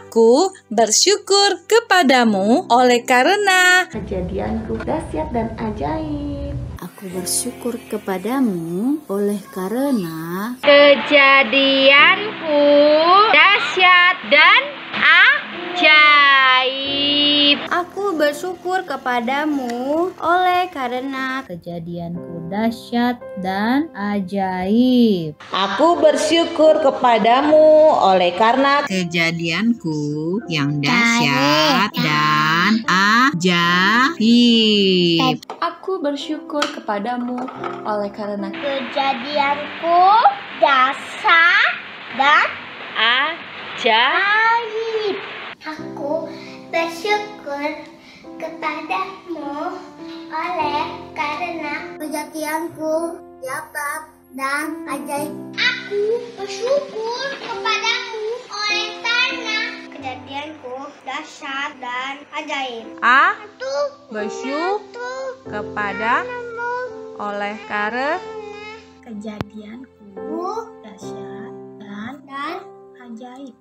Aku bersyukur kepadamu oleh karena kejadianku dahsyat dan ajaib. Aku bersyukur kepadamu oleh karena kejadianku dahsyat dan ajaib. Aku bersyukur kepadamu oleh karena kejadianku dahsyat dan ajaib. Aku bersyukur kepadamu oleh karena kejadianku yang dahsyat dan ajaib. Aku bersyukur kepadamu oleh karena Kejadianku dahsyat dan ajaib. Aku bersyukur kepadamu oleh karena kejadianku dahsyat dan ajaib. Aku bersyukur kepadamu oleh karena kejadianku dahsyat dan ajaib. Aku bersyukur kepadamu oleh karena kejadianku dahsyat dan ajaib.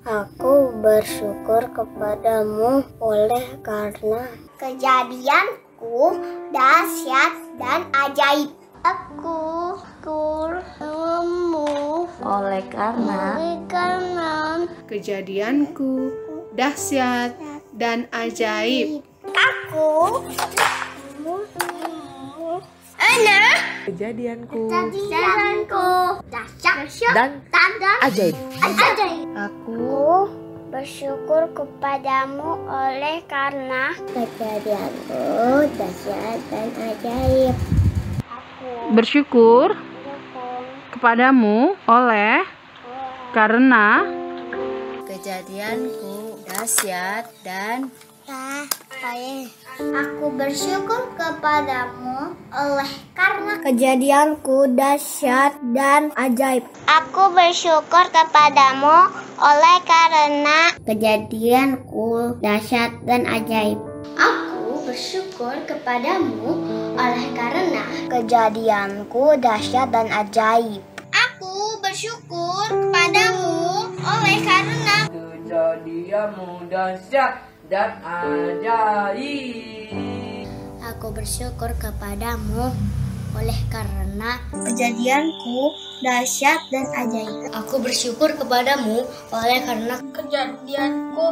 Aku bersyukur kepadamu oleh karena kejadianku dahsyat dan ajaib. Aku bersyukur oleh karena kejadianku dahsyat dan ajaib. aku kejadianku dahsyat dan ajaib. Aku bersyukur kepadamu oleh karena kejadianku dahsyat dan ajaib. Bersyukur kepadamu oleh karena Kejadianku dahsyat dan Aku bersyukur kepadamu oleh karena kejadianku dahsyat dan ajaib. Aku bersyukur kepadamu oleh karena kejadianku dahsyat dan ajaib. Aku bersyukur kepadamu oleh karena kejadianku dahsyat dan ajaib. Aku bersyukur kepadamu oleh karena kejadianmu dahsyat dan ajaib. Aku bersyukur kepadamu oleh karena kejadianku dahsyat dan ajaib. Aku bersyukur kepadamu oleh karena kejadianku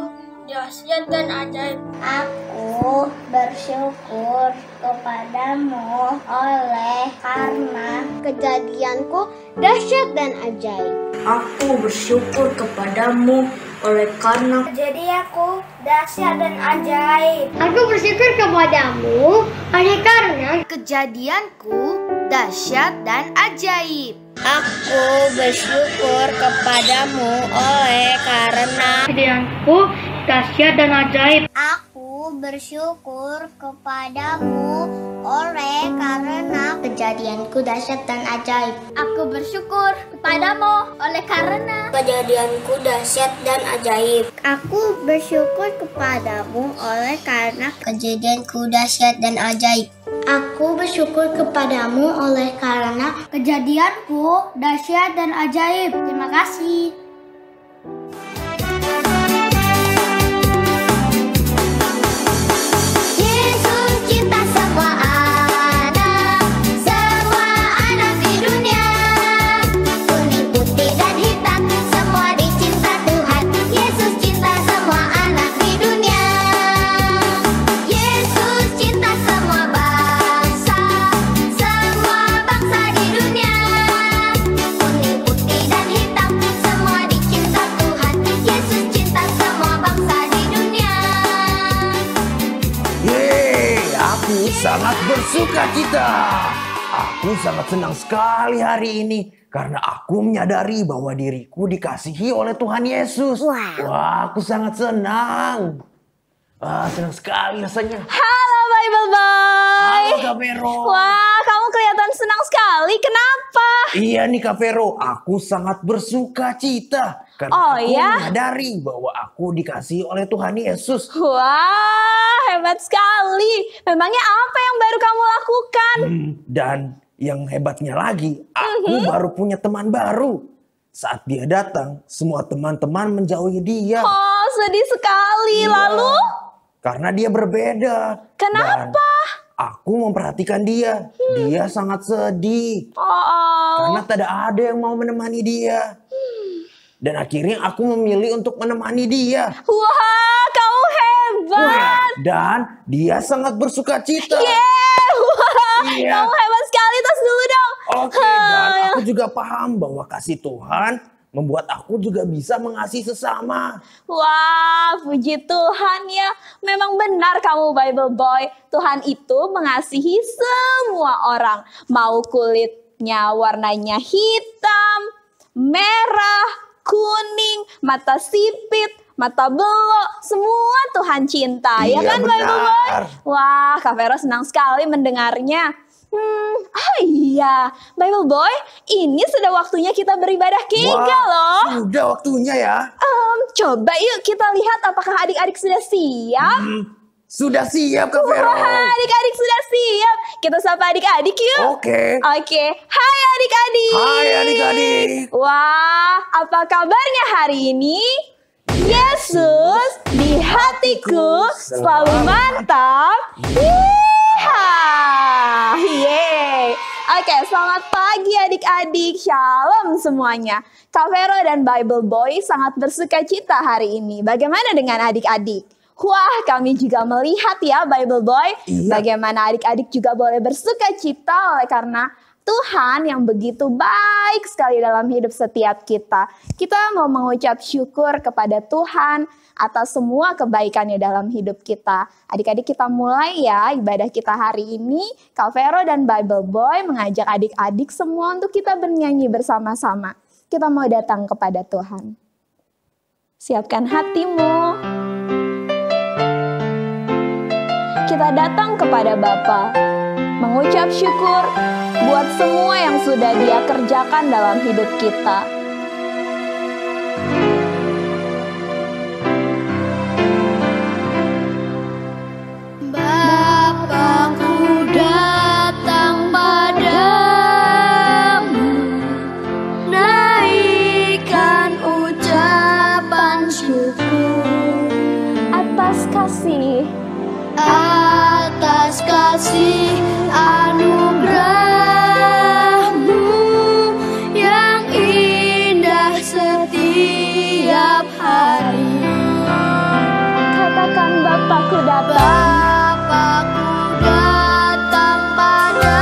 dahsyat dan ajaib. Aku bersyukur kepadamu oleh karena kejadianku dahsyat dan ajaib. Aku bersyukur kepadamu oleh karena Kejadianku dahsyat dan ajaib. Aku bersyukur kepadamu oleh karena kejadianku dahsyat dan ajaib. Aku bersyukur kepadamu oleh karena kejadianku dahsyat dan ajaib. Aku bersyukur kepadamu oleh karena kejadianku dahsyat dan ajaib. Aku bersyukur kepadamu oleh karena kejadianku dahsyat dan ajaib. Aku bersyukur kepadamu oleh karena kejadianku dahsyat dan ajaib. Aku bersyukur kepadamu oleh karena kejadianku dahsyat dan ajaib. Terima kasih. Sangat bersuka cita. Aku sangat senang sekali hari ini karena aku menyadari bahwa diriku dikasihi oleh Tuhan Yesus. Wah, aku sangat senang. Senang sekali rasanya. Halo Bible Boy. Halo Kak Vero. Wah, kamu kelihatan senang sekali. Kenapa? Iya nih Kak Vero, aku sangat bersuka cita karena aku menyadari bahwa aku dikasihi oleh Tuhan Yesus. Wah, hebat sekali. Memangnya apa yang baru kamu lakukan? Dan yang hebatnya lagi, aku baru punya teman baru. Saat dia datang, semua teman-teman menjauhi dia. Oh, sedih sekali. Iya. Lalu? Karena dia berbeda. Kenapa? Dan aku memperhatikan dia. Dia sangat sedih. Karena tidak ada yang mau menemani dia. Dan akhirnya aku memilih untuk menemani dia. Wah, kamu hebat. Dan dia sangat bersuka cita. Wah, Iya. kamu hebat sekali. Tas dulu dong. Oke, dan aku juga paham bahwa kasih Tuhan membuat aku juga bisa mengasihi sesama. Wah, puji Tuhan ya. Memang benar kamu Bible Boy. Tuhan itu mengasihi semua orang. Mau kulitnya warnanya hitam, merah, kuning, mata sipit, mata belok, semua Tuhan cinta. Ya Iya, kan Bible Boy? benar. Wah, Kak Vero senang sekali mendengarnya. Iya, Bible Boy, ini sudah waktunya kita beribadah kega loh. Sudah waktunya ya. Coba yuk kita lihat apakah adik-adik sudah siap. Sudah siap Kak Vero. Wah, adik-adik sudah siap. Kita sapa adik-adik yuk. Oke. Hai adik-adik. Hai adik-adik. Wah, apa kabarnya hari ini? Yesus di hatiku selalu mantap. Yeay. Oke, selamat pagi adik-adik. Shalom semuanya. Kak Vero dan Bible Boy sangat bersuka cita hari ini. Bagaimana dengan adik-adik? Wah, kami juga melihat ya Bible Boy. Iya. Bagaimana adik-adik juga boleh bersuka cita oleh karena Tuhan yang begitu baik sekali dalam hidup setiap kita. Kita mau mengucap syukur kepada Tuhan atas semua kebaikannya dalam hidup kita. Adik-adik kita mulai ya ibadah kita hari ini. Kak Vero dan Bible Boy mengajak adik-adik semua untuk kita bernyanyi bersama-sama. Kita mau datang kepada Tuhan. Siapkan hatimu. Kita datang kepada Bapa, mengucap syukur buat semua yang sudah Dia kerjakan dalam hidup kita. Bapakku datang padamu, naikkan ucapan syukur Atas kasih anugerahmu yang indah setiap hari. katakan Bapakku datang. Bapakku datang padamu,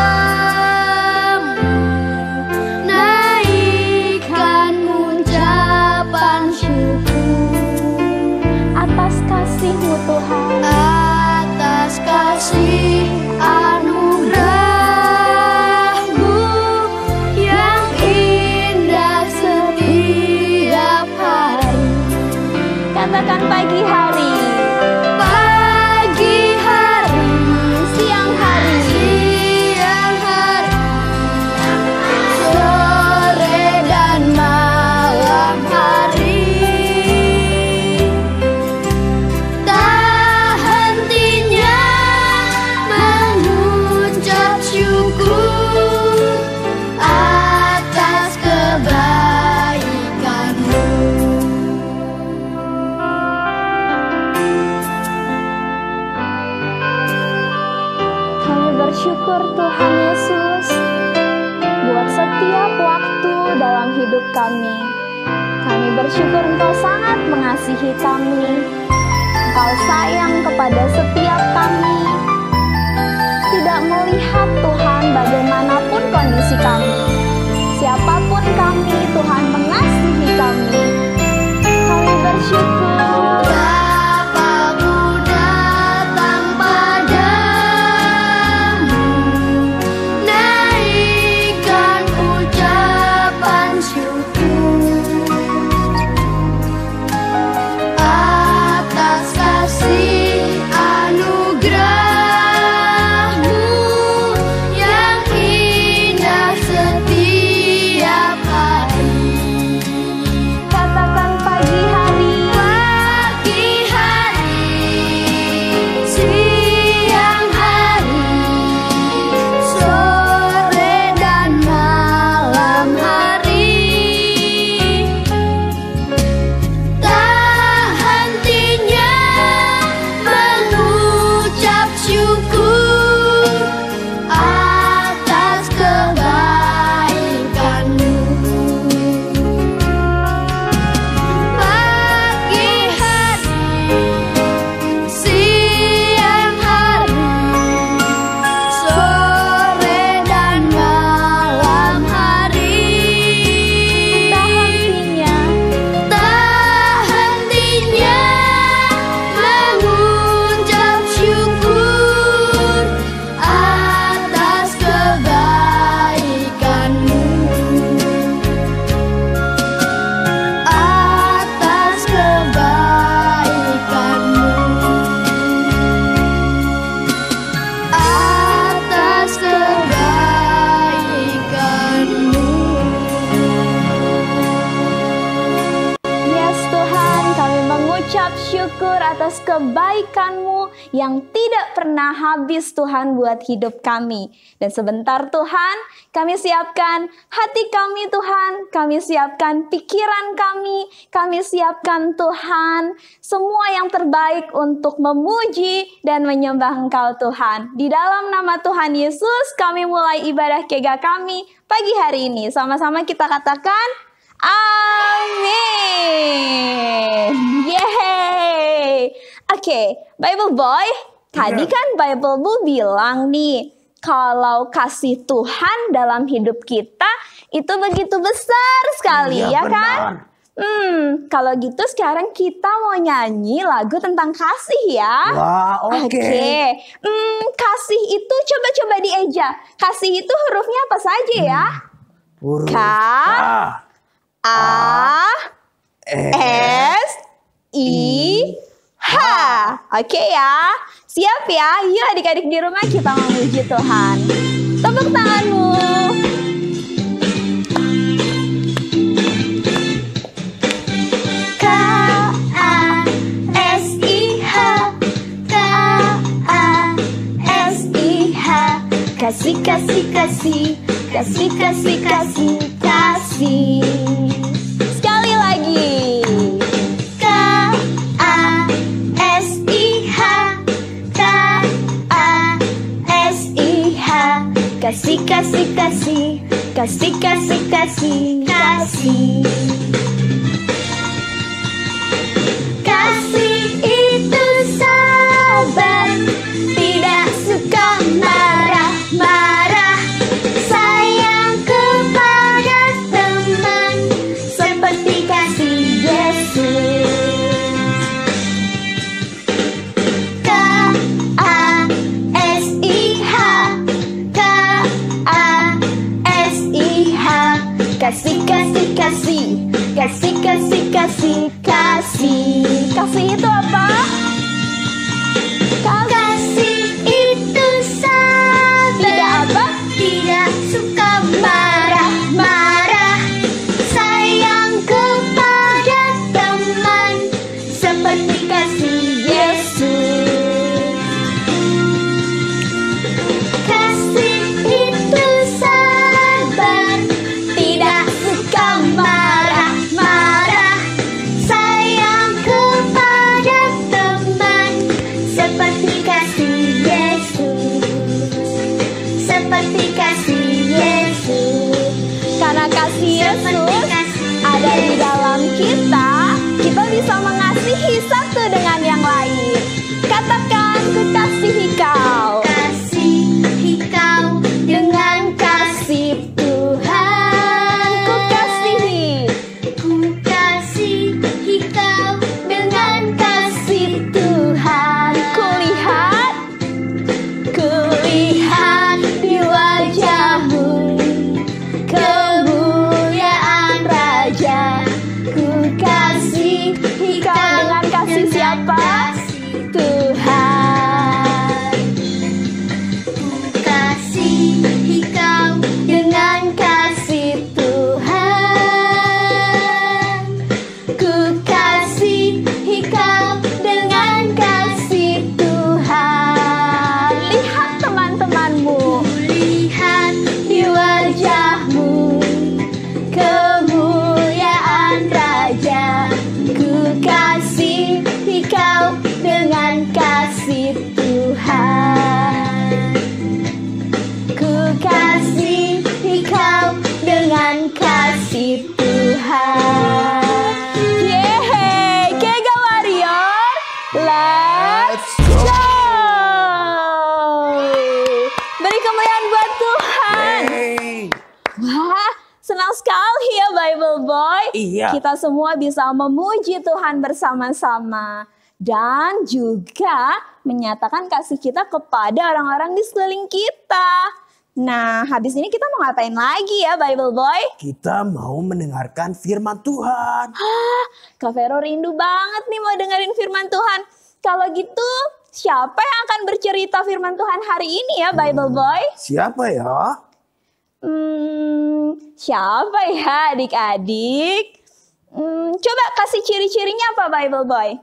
naikkan ucapan syukur Atas kasih-Mu Tuhan, atas kasih anugerahmu yang indah setiap hari. katakan pagi hari, Pagi hari, siang hari, siang hari, sore dan malam hari, tak hentinya mengucap syukur atas kebaikan-Mu. kami bersyukur Tuhan Yesus buat setiap waktu dalam hidup kami. Kami bersyukur Engkau sangat mengasihi kami. Engkau sayang kepada setiap kami. Tidak melihat Tuhan bagaimanapun kondisi kami. Siapapun kami, Tuhan mengasihi kami. Kami bersyukur. Bapakku datang padamu, naikkan ucapan syukur atas kasih anugerahmu yang indah setiap hari. mengucap syukur atas kebaikan-Mu yang tidak pernah habis Tuhan buat hidup kami. Dan sebentar Tuhan, kami siapkan hati kami Tuhan, kami siapkan pikiran kami siapkan Tuhan semua yang terbaik untuk memuji dan menyembah Engkau Tuhan. Di dalam nama Tuhan Yesus kami mulai ibadah kega kami pagi hari ini. Sama-sama kita katakan amin. Yeay. Oke, Bible Boy, tadi kan Bible Bu bilang nih, kalau kasih Tuhan dalam hidup kita itu begitu besar sekali, ya kan? Kalau gitu sekarang kita mau nyanyi lagu tentang kasih ya. Wah, oke. Kasih itu coba-coba dieja. Kasih itu hurufnya apa saja ya? Huruf K, A, S, I, H. Oke ya. Siap ya? Yuk adik-adik di rumah kita memuji Tuhan. Tepuk tanganmu. Kasih, kasih, kasih, kasih, kasih, kasih, kasih. Sekali lagi. K-A-S-I-H, K-A-S-I-H. Kasih, kasih, kasih, kasih, kasih, kasih, kasih. Kasih itu sabar, tidak suka marah-marah, sayang kepada teman seperti kasih Yesus. K-A-S-I-H, K-A-S-I-H. Kasih, kasih, kasih, kasih, kasih, kasih, kasih. Kasih itu apa? Kasih itu sabar, tidak apa? Tidak suka marah-marah, sayang kepada teman seperti kasih Yesus. Kasih itu sabar, tidak suka marah-marah, sayang kepada teman seperti kasih Yesus, seperti kasih Yesus. Karena kasih Yesus ada di dalam kita, kita bisa mengasihi satu dengan yang lain. Katakan, ku kasihi kau. Kasihi kau dengan kasih Tuhan. Ku kasihi kau dengan kasih Tuhan. Kulihat di wajahmu kemuliaan Raja. Ku kasihi kau dengan kasih siapa? Tuhan. Ku kasihi kau dengan kasih Tuhan. Ku kasihi kau dengan kasih Tuhan. Lihat teman-temanmu, lihat di wajahmu kemuliaan Raja. Ku kasihi kau dengan kasih Tuhan. Ku kasihi kau dengan kasih Tuhan. Yeay, Kega Warrior, let's go! Beri kemuliaan buat Tuhan. Wah, senang sekali ya Bible Boy. Iya. Kita semua bisa memuji Tuhan bersama-sama. Dan juga menyatakan kasih kita kepada orang-orang di sekeliling kita. Nah, habis ini kita mau ngapain lagi ya Bible Boy? Kita mau mendengarkan firman Tuhan. Kak Vero rindu banget nih mau dengerin firman Tuhan. Kalau gitu, siapa yang akan bercerita firman Tuhan hari ini ya Bible Boy? Siapa ya? Siapa ya adik-adik? Coba kasih ciri-cirinya apa Bible Boy?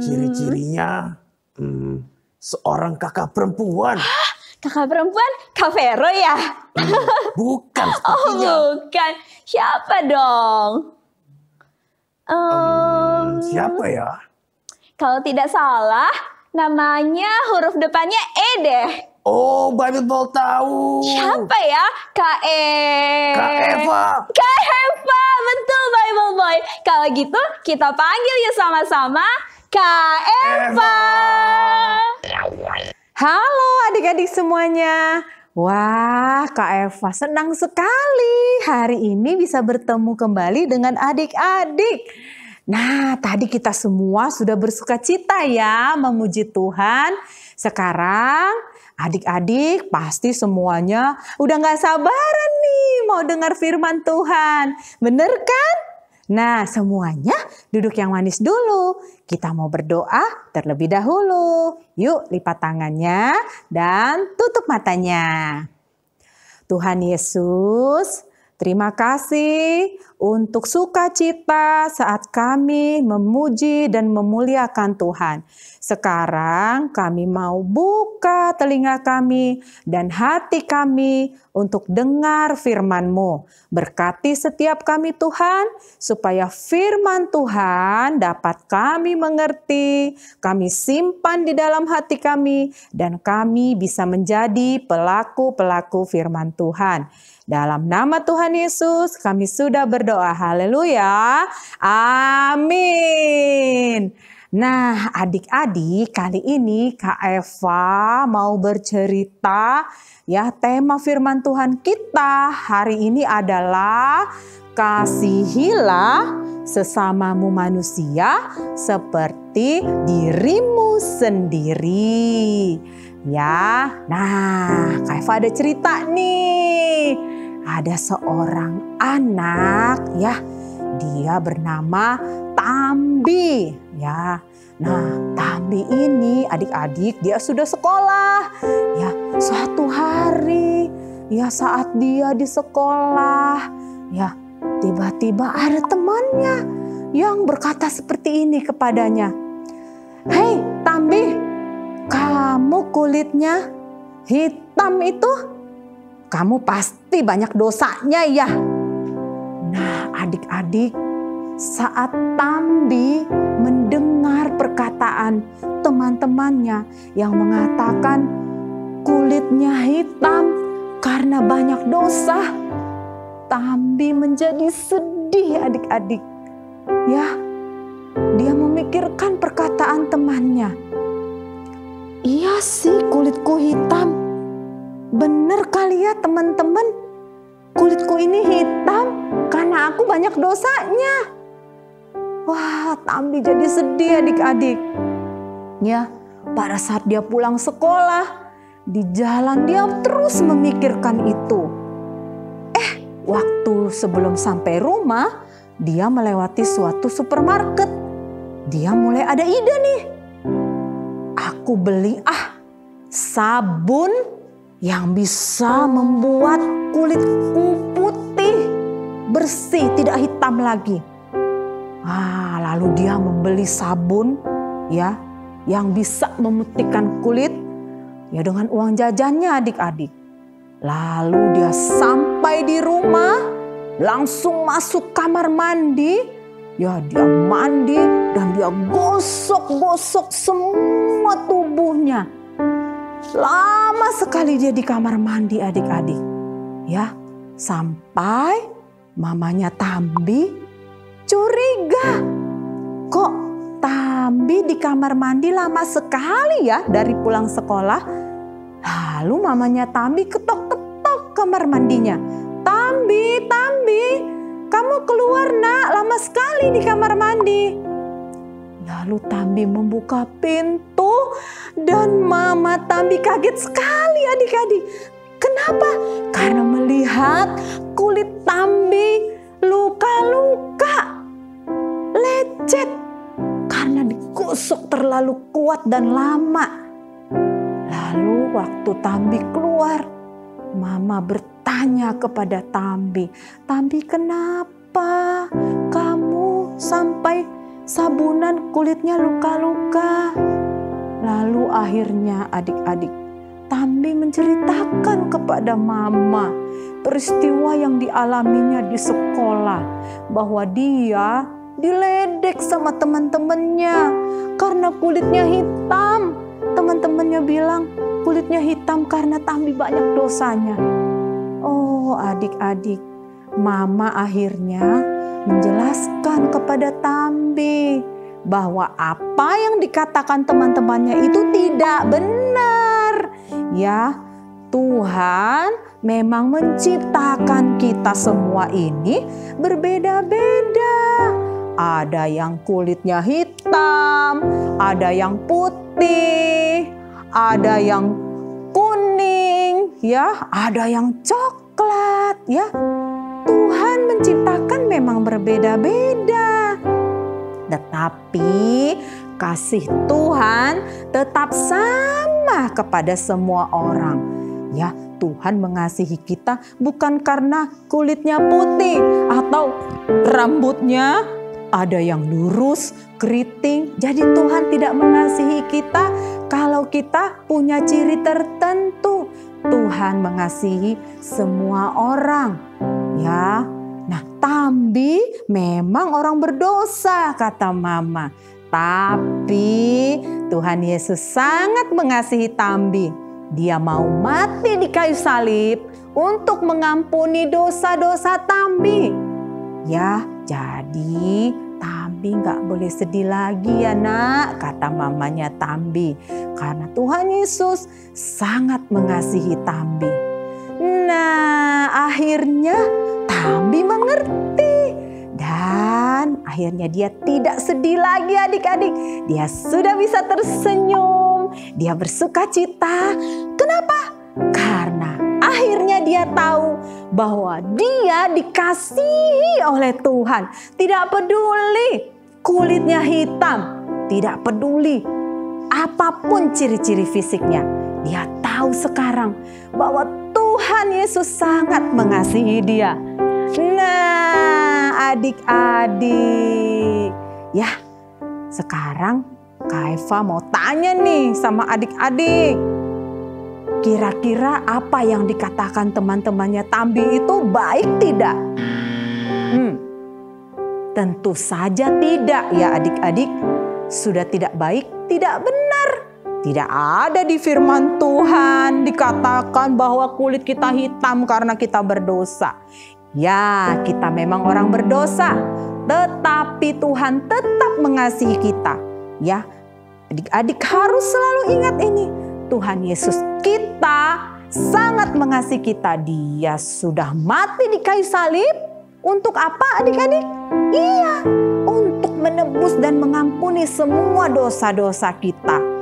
Ciri-cirinya seorang kakak perempuan. Kakak perempuan Kak Vero ya? Bukan Oh sepertinya. bukan. Siapa dong? Siapa ya? Kalau tidak salah, namanya huruf depannya E deh. Oh, Bible Boy tahu. Siapa ya? Kak Eva. Kak Eva, betul Bible Boy. Kalau gitu kita panggil ya sama-sama Kak Eva. Halo adik-adik semuanya. Wah, Kak Eva senang sekali hari ini bisa bertemu kembali dengan adik-adik. Nah, tadi kita semua sudah bersukacita ya memuji Tuhan. Sekarang adik-adik pasti semuanya udah gak sabaran nih mau dengar firman Tuhan. Bener kan? Nah, semuanya duduk yang manis dulu. Kita mau berdoa terlebih dahulu. Yuk, lipat tangannya dan tutup matanya. Tuhan Yesus, terima kasih untuk sukacita saat kami memuji dan memuliakan Tuhan. Sekarang kami mau buka telinga kami dan hati kami untuk dengar firman-Mu. Berkati setiap kami Tuhan, supaya firman Tuhan dapat kami mengerti, kami simpan di dalam hati kami, dan kami bisa menjadi pelaku-pelaku firman Tuhan. Dalam nama Tuhan Yesus kami sudah berdoa. Haleluya. Amin. Nah, adik-adik, kali ini Kak Eva mau bercerita ya, tema firman Tuhan kita hari ini adalah kasihilah sesamamu manusia seperti dirimu sendiri. Ya, nah Kak Eva ada cerita nih. Ada seorang anak ya, dia bernama Tambi ya. Nah, Tambi ini adik-adik dia sudah sekolah. Ya, suatu hari ya saat dia di sekolah ya, tiba-tiba ada temannya yang berkata seperti ini kepadanya. "Hei Tambi, kamu kulitnya hitam itu, kamu pasti banyak dosanya ya." Nah, adik-adik, saat Tambi mendengar perkataan teman-temannya yang mengatakan kulitnya hitam karena banyak dosa, Tambi menjadi sedih adik-adik. Ya, dia memikirkan perkataan temannya. Iya sih, kulitku hitam. Bener kali ya teman-teman, kulitku ini hitam karena aku banyak dosanya. Wah, Tambi jadi sedih adik-adik. Ya, pada saat dia pulang sekolah, di jalan dia terus memikirkan itu. Waktu sebelum sampai rumah, dia melewati suatu supermarket. Dia mulai ada ide nih. Aku beli sabun yang bisa membuat kulitku putih, bersih, tidak hitam lagi. Lalu dia membeli sabun ya yang bisa memutihkan kulit ya dengan uang jajannya adik-adik. Lalu dia sampai di rumah, langsung masuk kamar mandi. Ya, dia mandi dan dia gosok-gosok semua tubuhnya. Lama sekali dia di kamar mandi adik-adik. Ya, sampai mamanya Tambi curiga. Kok Tambi di kamar mandi lama sekali ya dari pulang sekolah? Lalu mamanya Tambi ketok-ketok kamar mandinya. "Tambi, Tambi, kamu keluar nak, lama sekali di kamar mandi." Lalu Tambi membuka pintu dan mama Tambi kaget sekali adik-adik. Kenapa? Karena melihat kulit Tambi luka-luka, lecet karena digosok terlalu kuat dan lama. Lalu waktu Tambi keluar, mama bertanya kepada Tambi, "Tambi, kenapa kenapa kamu sampai sabunan kulitnya luka-luka? Lalu akhirnya adik-adik Tambi menceritakan kepada mama peristiwa yang dialaminya di sekolah, bahwa dia diledek sama teman-temannya karena kulitnya hitam. Teman-temannya bilang kulitnya hitam karena Tambi banyak dosanya. Oh adik-adik, mama akhirnya menjelaskan kepada Tambi bahwa apa yang dikatakan teman-temannya itu tidak benar. Ya, Tuhan memang menciptakan kita semua ini berbeda-beda. Ada yang kulitnya hitam, ada yang putih, ada yang kuning, ya, ada yang coklat, ya. Tuhan menciptakan memang berbeda-beda. Tetapi kasih Tuhan tetap sama kepada semua orang. Ya, Tuhan mengasihi kita bukan karena kulitnya putih atau rambutnya ada yang lurus, keriting. Jadi Tuhan tidak mengasihi kita kalau kita punya ciri tertentu. Tuhan mengasihi semua orang. Ya. Nah, Tambi memang orang berdosa, kata mama. Tapi Tuhan Yesus sangat mengasihi Tambi. Dia mau mati di kayu salib untuk mengampuni dosa-dosa Tambi. Ya, jadi Tambi gak boleh sedih lagi ya nak, kata mamanya Tambi. Karena Tuhan Yesus sangat mengasihi Tambi. Nah, akhirnya Tambi mengerti. Dan akhirnya dia tidak sedih lagi adik-adik. Dia sudah bisa tersenyum. Dia bersuka cita. Kenapa? Karena akhirnya dia tahu bahwa dia dikasihi oleh Tuhan. Tidak peduli kulitnya hitam. Tidak peduli apapun ciri-ciri fisiknya. Dia tahu sekarang bahwa Tuhan Yesus sangat mengasihi dia. Nah, adik-adik, ya sekarang Kak Eva mau tanya nih sama adik-adik. Kira-kira apa yang dikatakan teman-temannya Tambi itu baik tidak? Tentu saja tidak ya adik-adik. Sudah tidak baik, tidak benar. Tidak ada di firman Tuhan dikatakan bahwa kulit kita hitam karena kita berdosa. Ya, kita memang orang berdosa, tetapi Tuhan tetap mengasihi kita. Ya, adik-adik harus selalu ingat ini. Tuhan Yesus kita sangat mengasihi kita. Dia sudah mati di kayu salib. Untuk apa adik-adik? Iya, untuk menebus dan mengampuni semua dosa-dosa kita.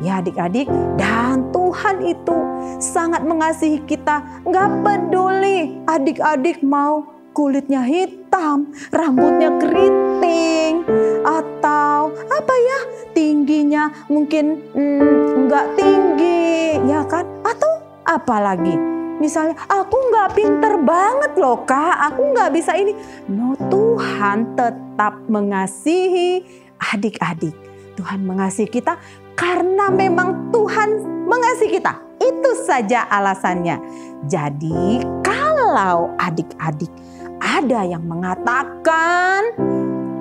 Ya adik-adik, dan Tuhan itu sangat mengasihi kita. Gak peduli adik-adik mau kulitnya hitam, rambutnya keriting, atau apa ya, tingginya mungkin gak tinggi, ya kan? Atau apa lagi? Misalnya, aku gak pinter banget loh Kak, aku gak bisa ini. No, Tuhan tetap mengasihi adik-adik. Tuhan mengasihi kita karena memang Tuhan mengasihi kita. Itu saja alasannya. Jadi kalau adik-adik ada yang mengatakan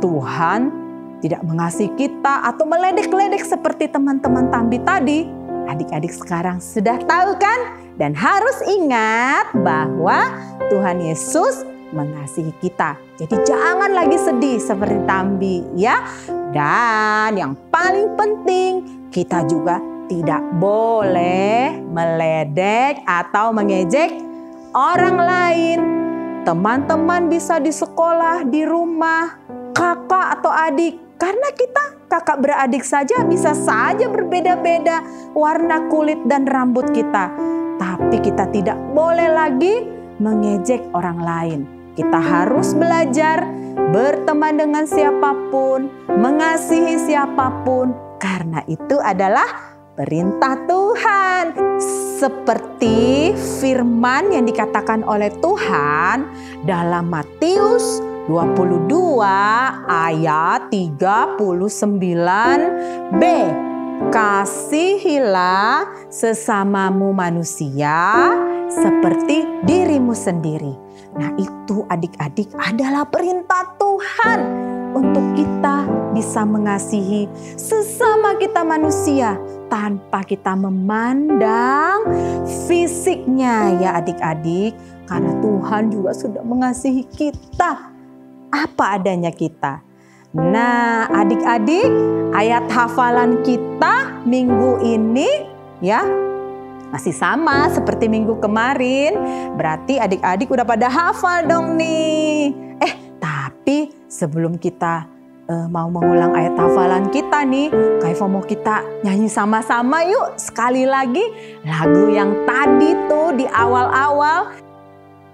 Tuhan tidak mengasihi kita atau meledek-ledek seperti teman-teman Tambi tadi, adik-adik sekarang sudah tahu kan? Dan harus ingat bahwa Tuhan Yesus mengasihi kita. Jadi jangan lagi sedih seperti Tambi ya. Dan yang paling penting, kita juga tidak boleh meledek atau mengejek orang lain. Teman-teman bisa di sekolah, di rumah, kakak atau adik. Karena kita kakak beradik saja bisa saja berbeda-beda warna kulit dan rambut kita. Tapi kita tidak boleh lagi mengejek orang lain. Kita harus belajar berteman dengan siapapun, mengasihi siapapun. Karena itu adalah perintah Tuhan. Seperti firman yang dikatakan oleh Tuhan dalam Matius 22 ayat 39b. Kasihilah sesamamu manusia seperti dirimu sendiri. Nah, itu adik-adik adalah perintah Tuhan untuk kita bisa mengasihi sesama kita manusia tanpa kita memandang fisiknya ya adik-adik. Karena Tuhan juga sudah mengasihi kita apa adanya kita. Nah, adik-adik, ayat hafalan kita minggu ini ya masih sama seperti minggu kemarin. Berarti adik-adik udah pada hafal dong nih. Tapi sebelum kita mau mengulang ayat hafalan kita nih, Kak Eva mau kita nyanyi sama-sama yuk. Sekali lagi lagu yang tadi tuh di awal-awal.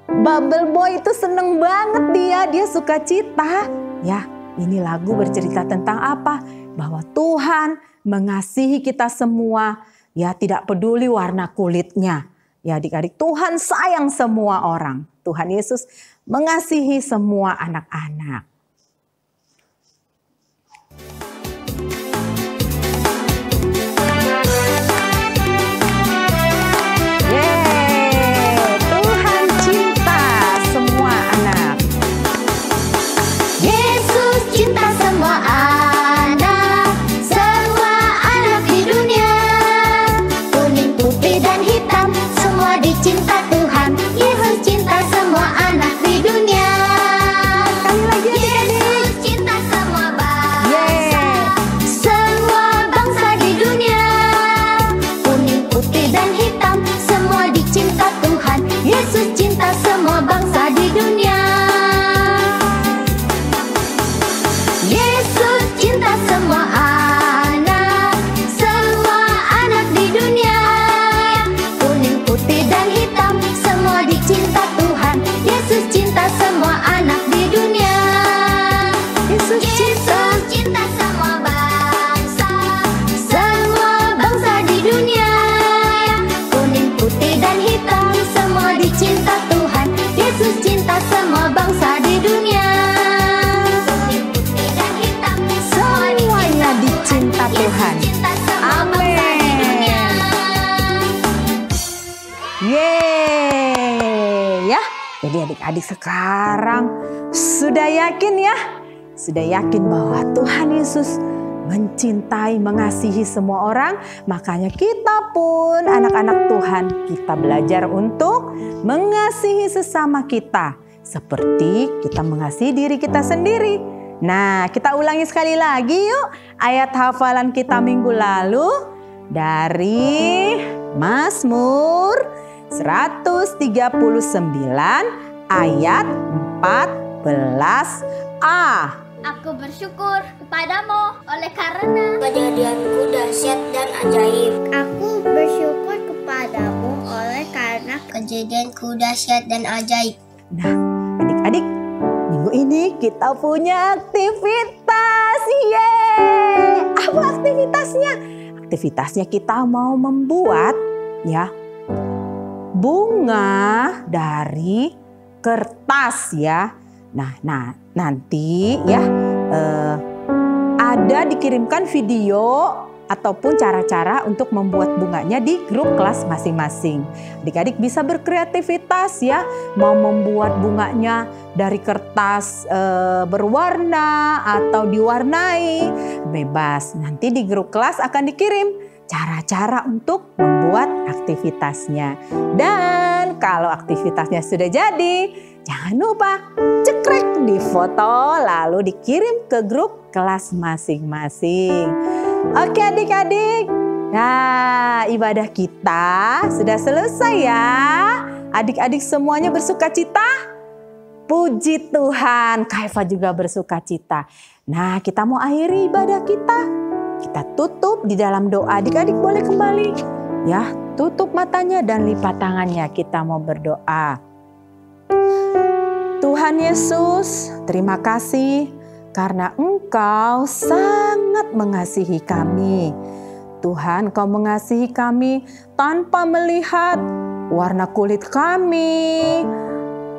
Bubble Boy itu seneng banget dia suka cita. Ya, ini lagu bercerita tentang apa? Bahwa Tuhan mengasihi kita semua. Ya, tidak peduli warna kulitnya. Ya adik-adik, Tuhan sayang semua orang. Tuhan Yesus mengasihi semua anak-anak. Tuhan cinta semua anak. Yesus cinta semua anak di dunia. Kuning, putih, dan hitam, semua dicinta Tuhan. Yesus cinta semua anak di dunia. Sekali lagi Yesus cinta semua bangsa, semua bangsa di dunia. Kuning, putih, dan hitam, semua dicinta Tuhan. Yesus cinta semua bangsa di dunia. Yesus cinta semua anak di dunia. Kuning, putih, dan hitam, semua dicinta Tuhan. Yesus cinta semua anak di dunia. Yesus cinta semua bangsa, semua bangsa di dunia. Kuning, putih, dan hitam, semua dicinta Tuhan. Yesus cinta semua bangsa di dunia. Kuning, putih, dan hitam, Semuanya dicinta Tuhan. Amin. Yeay ya. Jadi adik-adik sekarang sudah yakin ya? Sudah yakin bahwa Tuhan Yesus mencintai, mengasihi semua orang. Makanya kita pun anak-anak Tuhan, kita belajar untuk mengasihi sesama kita. Seperti kita mengasihi diri kita sendiri. Nah, kita ulangi sekali lagi yuk ayat hafalan kita minggu lalu dari Mazmur 139 ayat 14a. Aku bersyukur kepadamu oleh karena kejadianku dahsyat dan ajaib. Aku bersyukur kepadamu oleh karena Kejadianku dahsyat dan ajaib. Nah, adik-adik, minggu ini kita punya aktivitas. Yeay! Apa aktivitasnya? Aktivitasnya kita mau membuat ya bunga dari kertas ya. Nah, nanti ya ada dikirimkan video ataupun cara-cara untuk membuat bunganya di grup kelas masing-masing. Adik-adik bisa berkreativitas ya, mau membuat bunganya dari kertas berwarna atau diwarnai, bebas. Nanti di grup kelas akan dikirim cara-cara untuk membuat aktivitasnya. Dan kalau aktivitasnya sudah jadi, jangan lupa cekrek di foto lalu dikirim ke grup kelas masing-masing. Oke adik-adik, nah ibadah kita sudah selesai ya. Adik-adik semuanya bersukacita? Puji Tuhan, Kak Eva juga bersukacita. Nah kita mau akhiri ibadah kita. Kita tutup di dalam doa. Adik-adik boleh kembali. Ya, tutup matanya dan lipat tangannya. Kita mau berdoa. Tuhan Yesus, terima kasih karena Engkau sangat mengasihi kami. Tuhan, Engkau mengasihi kami tanpa melihat warna kulit kami,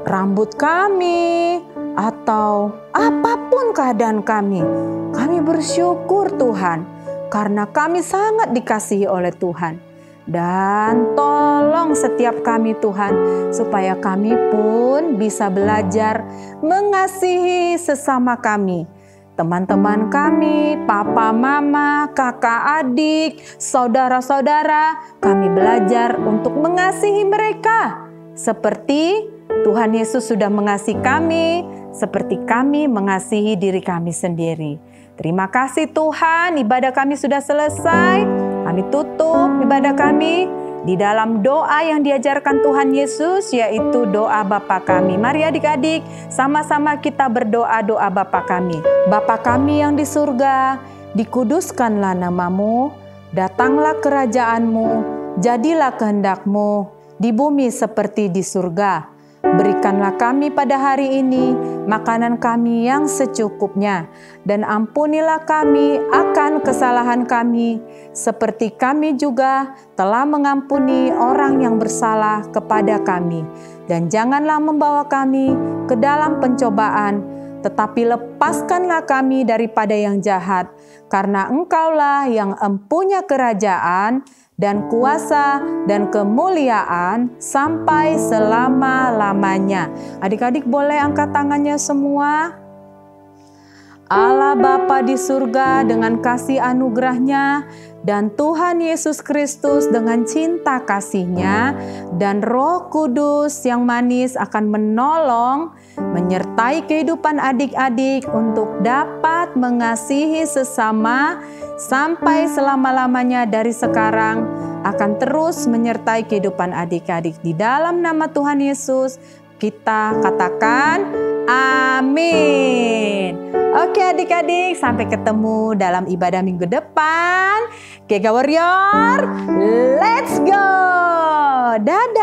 rambut kami, atau apapun keadaan kami bersyukur Tuhan karena kami sangat dikasihi oleh Tuhan. Dan tolong setiap kami Tuhan, supaya kami pun bisa belajar mengasihi sesama kami. Teman-teman kami, papa, mama, kakak, adik, saudara-saudara, kami belajar untuk mengasihi mereka. Seperti Tuhan Yesus sudah mengasihi kami, seperti kami mengasihi diri kami sendiri. Terima kasih Tuhan, ibadah kami sudah selesai. Kami tutup ibadah kami di dalam doa yang diajarkan Tuhan Yesus, yaitu doa Bapa kami. Mari adik-adik, sama-sama kita berdoa doa Bapa kami. Bapa kami yang di surga, dikuduskanlah namamu, datanglah kerajaanmu, jadilah kehendak-mu di bumi seperti di surga. Berikanlah kami pada hari ini makanan kami yang secukupnya, dan ampunilah kami akan kesalahan kami, seperti kami juga telah mengampuni orang yang bersalah kepada kami. Dan janganlah membawa kami ke dalam pencobaan, tetapi lepaskanlah kami daripada yang jahat, karena Engkaulah yang empunya kerajaan dan kuasa dan kemuliaan sampai selama-lamanya. Adik-adik boleh angkat tangannya semua. Allah Bapa di surga dengan kasih anugerahnya, dan Tuhan Yesus Kristus dengan cinta kasih-Nya, dan Roh Kudus yang manis akan menolong, menyertai kehidupan adik-adik untuk dapat mengasihi sesama sampai selama-lamanya dari sekarang, akan terus menyertai kehidupan adik-adik. Di dalam nama Tuhan Yesus kita katakan amin. Oke adik-adik, sampai ketemu dalam ibadah minggu depan. Kega Warrior, let's go. Dadah.